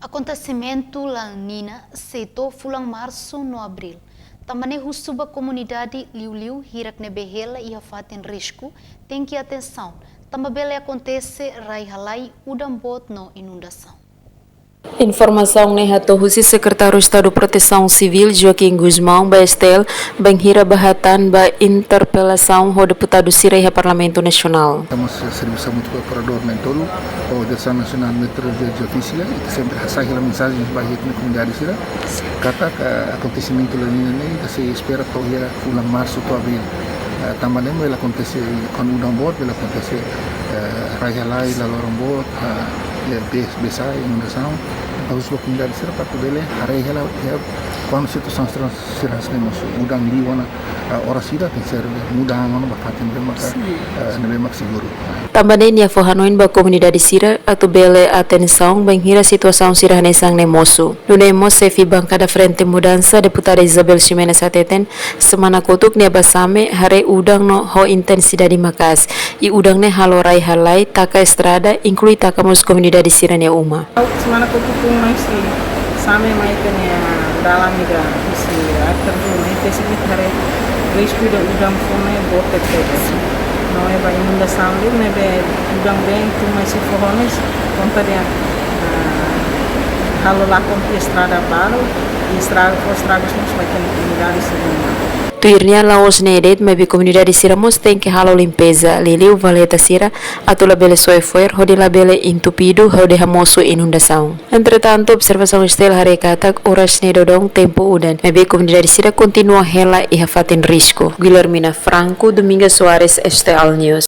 Acontecimento La Nina setou fulang março no abril. Também suba comunidade Liu hirak nebehela e afatem risco, tem que atenção. Também acontece rai-halai udambot no inundação. Informação Husi Secretário Estado Proteção Civil Joaquim Guzmão Bestel Benghira Bahatan ba interpelação ao deputado Sireha Parlamento Nacional. Estamos serviço muito para o operador Mentolo, a Organização Nacional de Meteorologia Geofísica, e sempre sai a mensagem para a comunidade sira. Kata acontecimento lá ni se espera que ia fulang março to abril. Também vai acontecer com o udambot, vai acontecer rai-halai lalorombot, besar inundação. Harus comunidade sira para poder rai-halai quando a situação será udang liwana ora sida tem ser mudang ano bafatin bem seguro. Também nia fohanoin ba comunidade sira atau bele atenção benghira situação sira nesang nemosu. No nemos sefi bancada frente mudança deputada Isabel Ximenes Ateten semana kotuk nia basame hare udang no ho intensidade makas e udang ne halorai halai taka estrada inclui taka mus comunidade sira nia uma. Semana kotuk mais same mai tenia dalam ida si aktor mai tesi hare risco da udang fone botek tesi. Não é para inundação, não é para bem tu mais se forrones, conta dia kalau lá com a estrada para e estraga nos vai ter comunidade segunda. Tuirnia laos nedet mebi comunidade siramos tem que halo limpeza liliu valeta sira atau labele soefoer hodi labele entupido hodi hamoso inundação. Entretanto observação estel harekatak horas nedodong tempo udan mebi comunidade sira continua hela e hafatin risco. Guilhermina Franco, Dominga Soares, STL News.